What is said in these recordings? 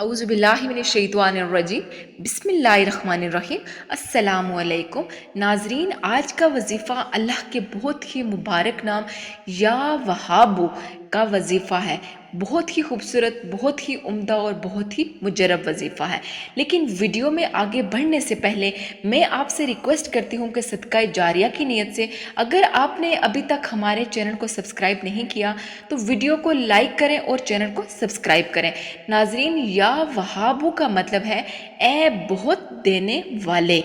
اعوذ باللہ من الشیطان الرجیم بسم اللہ الرحمن الرحیم السلام علیکم ناظرین، آج کا وظیفہ اللہ کے بہت ہی مبارک نام یا وہابو کا وظیفہ ہے۔ بہت ہی خوبصورت، بہت ہی عمدہ اور بہت ہی مجرب وظیفہ ہے۔ لیکن ویڈیو میں آگے بڑھنے سے پہلے میں آپ سے ریکویسٹ کرتی ہوں کہ صدقہ جاریہ کی نیت سے اگر آپ نے ابھی تک ہمارے چینل کو سبسکرائب نہیں کیا تو ویڈیو کو لائک کریں اور چینل کو سبسکرائب کریں۔ ناظرین، یا وہابو کا مطلب ہے اے بہت دینے والے۔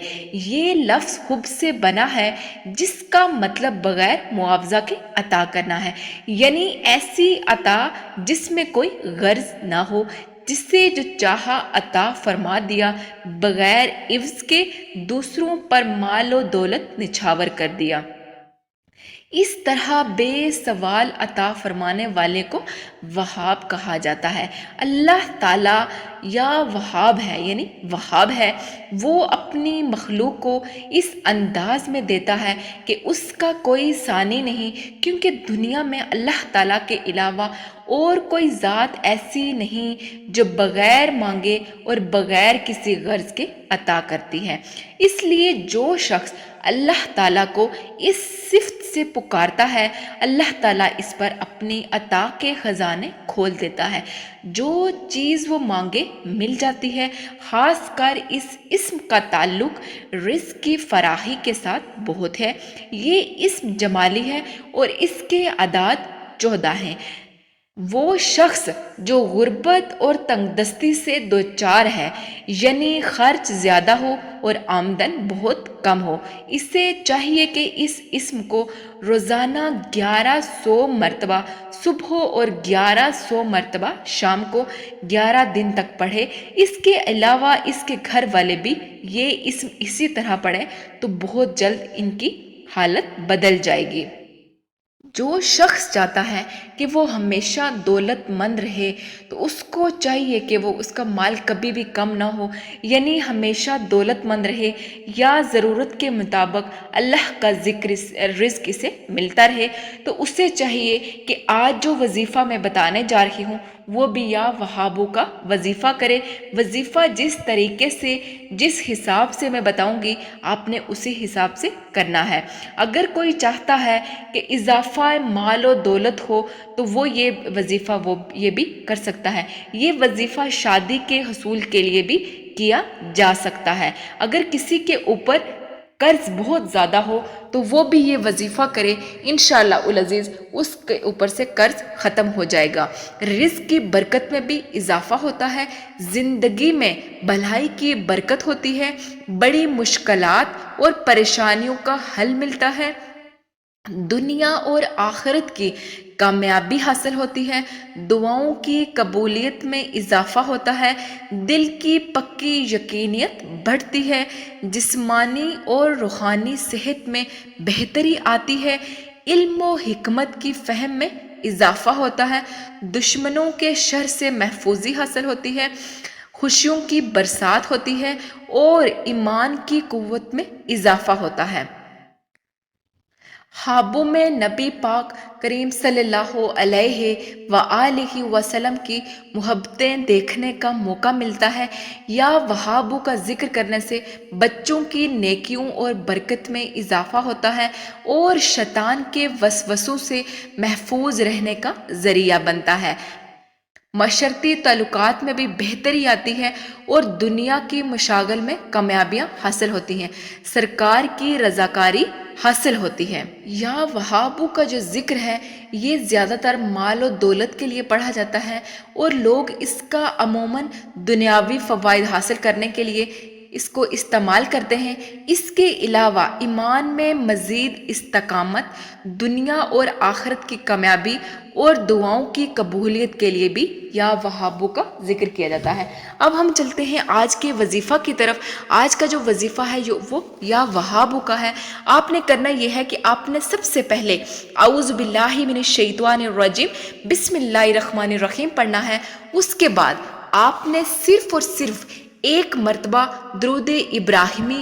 یہ لفظ حب سے بنا ہے جس کا مطلب بغیر معاوضہ کے عطا کرنا ہے، یعنی ایسی عطا جس میں کوئی غرض نہ ہو، جسے جو چاہا عطا فرما دیا، بغیر عوض کے دوسروں پر مال و دولت نچھاور کر دیا۔ اس طرح بے سوال عطا فرمانے والے کو وہاب کہا جاتا ہے۔ اللہ تعالیٰ یا وہاب ہے، یعنی وہاب ہے، وہ اپنی مخلوق کو اس انداز میں دیتا ہے کہ اس کا کوئی ثانی نہیں، کیونکہ دنیا میں اللہ تعالیٰ کے علاوہ اور کوئی ذات ایسی نہیں جو بغیر مانگے اور بغیر کسی غرض کے عطا کرتی ہے۔ اس لیے جو شخص اللہ تعالیٰ کو اس صفت سے پکارتا ہے، اللہ تعالیٰ اس پر اپنی عطا کے خزانے کھول دیتا ہے۔ جو چیز وہ مانگے مل جاتی ہے۔ خاص کر اس اسم کا تعلق رزق کی فراخی کے ساتھ بہت ہے۔ یہ اسم جمالی ہے اور اس کے اعداد 14 ہیں۔ وہ شخص جو غربت اور تنگ دستی سے دوچار ہے، یعنی خرچ زیادہ ہو اور آمدن بہت کم ہو، اسے چاہیے کہ اس اسم کو روزانہ 1100 مرتبہ صبح اور 1100 مرتبہ شام کو 11 دن تک پڑھے۔ اس کے علاوہ اس کے گھر والے بھی یہ اسم اسی طرح پڑھیں تو بہت جلد ان کی حالت بدل جائے گی۔ جو شخص چاہتا ہے کہ وہ ہمیشہ دولت مند رہے تو اس کو چاہیے کہ وہ اس کا مال کبھی بھی کم نہ ہو، یعنی ہمیشہ دولت مند رہے یا ضرورت کے مطابق اللہ کا رزق اسے ملتا رہے۔ تو اسے چاہیے کہ آج جو وظیفہ میں بتانے جا رہی ہوں وہ بھی یا وہابو کا وظیفہ کرے۔ وظیفہ جس طریقے سے، جس حساب سے میں بتاؤں گی، آپ نے اسی حساب سے کرنا ہے۔ اگر کوئی چاہتا ہے کہ اضافہ مال و دولت ہو تو وہ یہ وظیفہ یہ بھی کر سکتا ہے۔ یہ وظیفہ شادی کے حصول کے لیے بھی کیا جا سکتا ہے۔ اگر کسی کے اوپر قرض بہت زیادہ ہو تو وہ بھی یہ وظیفہ کرے، انشاءاللہ العزیز اس کے اوپر سے قرض ختم ہو جائے گا۔ رزق کی برکت میں بھی اضافہ ہوتا ہے، زندگی میں بھلائی کی برکت ہوتی ہے، بڑی مشکلات اور پریشانیوں کا حل ملتا ہے، دنیا اور آخرت کی کامیابی حاصل ہوتی ہے، دعاؤں کی قبولیت میں اضافہ ہوتا ہے، دل کی پکی یقینیت بڑھتی ہے، جسمانی اور روحانی صحت میں بہتری آتی ہے، علم و حکمت کی فہم میں اضافہ ہوتا ہے، دشمنوں کے شر سے محفوظی حاصل ہوتی ہے، خوشیوں کی برسات ہوتی ہے اور ایمان کی قوت میں اضافہ ہوتا ہے۔ خوابوں میں نبی پاک کریم صلی اللہ علیہ وآلہ وسلم کی محبتیں دیکھنے کا موقع ملتا ہے۔ یا وہابو کا ذکر کرنے سے بچوں کی نیکیوں اور برکت میں اضافہ ہوتا ہے اور شیطان کے وسوسوں سے محفوظ رہنے کا ذریعہ بنتا ہے، معاشرتی تعلقات میں بھی بہتری آتی ہے اور دنیا کی مشاغل میں کامیابیاں حاصل ہوتی ہیں، سرکار کی رضاکاری حاصل ہوتی ہے۔ یا وہابو کا جو ذکر ہے یہ زیادہ تر مال و دولت کے لیے پڑھا جاتا ہے اور لوگ اس کا عموماً دنیاوی فوائد حاصل کرنے کے لیے اس کو استعمال کرتے ہیں۔ اس کے علاوہ ایمان میں مزید استقامت، دنیا اور آخرت کی کامیابی اور دعاؤں کی قبولیت کے لیے بھی یا وہابو کا ذکر کیا جاتا ہے۔ اب ہم چلتے ہیں آج کے وظیفہ کی طرف۔ آج کا جو وظیفہ ہے وہ یا وہابو کا ہے۔ آپ نے کرنا یہ ہے کہ آپ نے سب سے پہلے اعوذ باللہ من الشیطان الرجیم بسم اللہ الرحمن الرحیم پڑھنا ہے۔ اس کے بعد آپ نے صرف اور صرف ایک مرتبہ درود ابراہیمی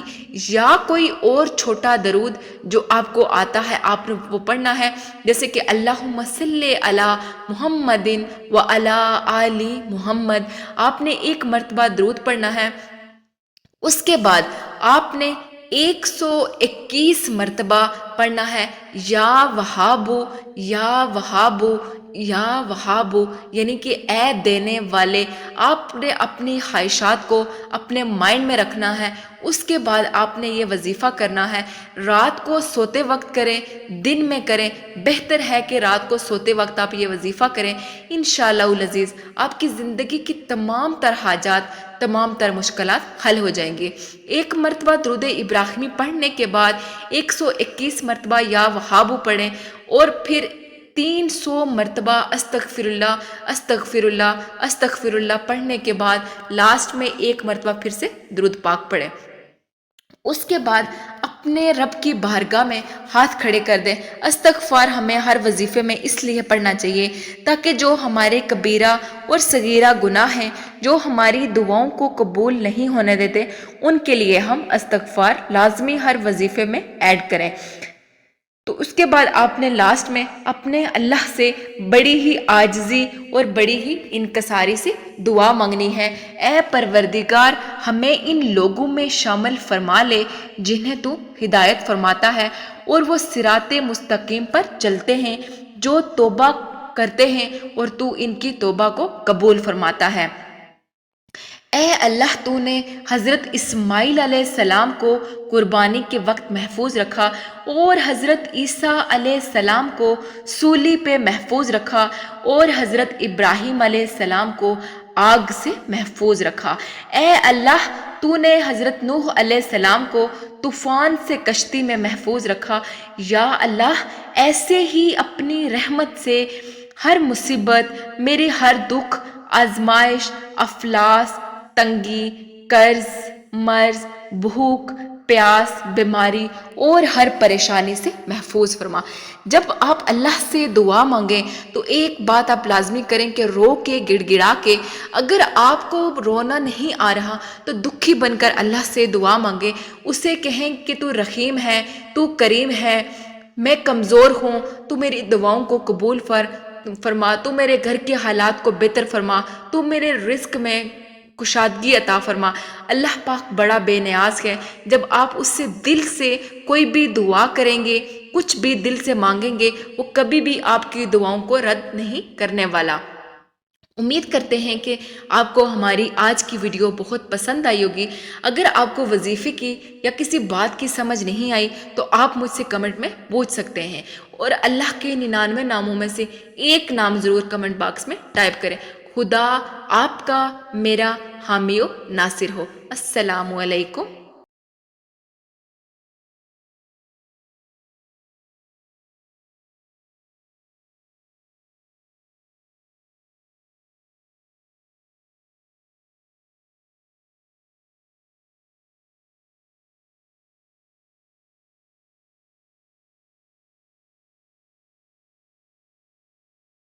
یا کوئی اور چھوٹا درود جو آپ کو آتا ہے آپ نے وہ پڑھنا ہے، جیسے کہ اللہم صلی علی محمد و علی آل محمد، آپ نے ایک مرتبہ درود پڑھنا ہے۔ اس کے بعد آپ نے 121 مرتبہ پڑھنا ہے یا وہابو یا وہابو یا وہابو، یعنی کہ اے دینے والے۔ آپ نے اپنی خواہشات کو اپنے مائنڈ میں رکھنا ہے۔ اس کے بعد آپ نے یہ وظیفہ کرنا ہے، رات کو سوتے وقت کریں، دن میں کریں، بہتر ہے کہ رات کو سوتے وقت آپ یہ وظیفہ کریں۔ انشاءاللہ العزیز آپ کی زندگی کی تمام تر حاجات، تمام تر مشکلات حل ہو جائیں گے۔ ایک مرتبہ درود ابراہیمی پڑھنے کے بعد 121 مرتبہ یا وہابو پڑھیں، اور پھر 300 مرتبہ استغفر اللہ استغفر اللہ استغفر اللہ پڑھنے کے بعد لاسٹ میں ایک مرتبہ پھر سے درود پاک پڑھیں۔ اس کے بعد اپنے رب کی بارگاہ میں ہاتھ کھڑے کر دیں۔ استغفار ہمیں ہر وظیفے میں اس لیے پڑھنا چاہیے تاکہ جو ہمارے کبیرہ اور صغیرہ گناہ ہیں، جو ہماری دعاؤں کو قبول نہیں ہونے دیتے، ان کے لیے ہم استغفار لازمی ہر وظیفے میں ایڈ کریں۔ تو اس کے بعد آپ نے لاسٹ میں اپنے اللہ سے بڑی ہی عاجزی اور بڑی ہی انکساری سے دعا مانگنی ہے، اے پروردگار ہمیں ان لوگوں میں شامل فرما لے جنہیں تو ہدایت فرماتا ہے اور وہ صراط مستقیم پر چلتے ہیں، جو توبہ کرتے ہیں اور تو ان کی توبہ کو قبول فرماتا ہے۔ اے اللہ تو نے حضرت اسماعیل علیہ السلام کو قربانی کے وقت محفوظ رکھا اور حضرت عیسیٰ علیہ السلام کو سولی پہ محفوظ رکھا اور حضرت ابراہیم علیہ السلام کو آگ سے محفوظ رکھا۔ اے اللہ تو نے حضرت نوح علیہ السلام کو طوفان سے کشتی میں محفوظ رکھا۔ یا اللہ ایسے ہی اپنی رحمت سے ہر مصیبت، میری ہر دکھ، آزمائش، افلاس، تنگی، قرض، مرض، بھوک، پیاس، بیماری اور ہر پریشانی سے محفوظ فرما۔ جب آپ اللہ سے دعا مانگیں تو ایک بات آپ لازمی کریں کہ رو کے گڑ گڑا کے، اگر آپ کو رونا نہیں آ رہا تو دکھی بن کر اللہ سے دعا مانگیں، اسے کہیں کہ تو رحیم ہے، تو کریم ہے، میں کمزور ہوں، تو میری دعاؤں کو قبول فرما، تو میرے گھر کے حالات کو بہتر فرما، تو میرے رزق میں کشادگی عطا فرما۔ اللہ پاک بڑا بے نیاز ہے۔ جب آپ اس سے دل سے کوئی بھی دعا کریں گے، کچھ بھی دل سے مانگیں گے، وہ کبھی بھی آپ کی دعاؤں کو رد نہیں کرنے والا۔ امید کرتے ہیں کہ آپ کو ہماری آج کی ویڈیو بہت پسند آئی ہوگی۔ اگر آپ کو وظیفے کی یا کسی بات کی سمجھ نہیں آئی تو آپ مجھ سے کمنٹ میں پوچھ سکتے ہیں، اور اللہ کے 99 ناموں میں سے ایک نام ضرور کمنٹ باکس میں ٹائپ کریں۔ خدا آپ کا میرا حامی و ناصر ہو۔ السلام علیکم۔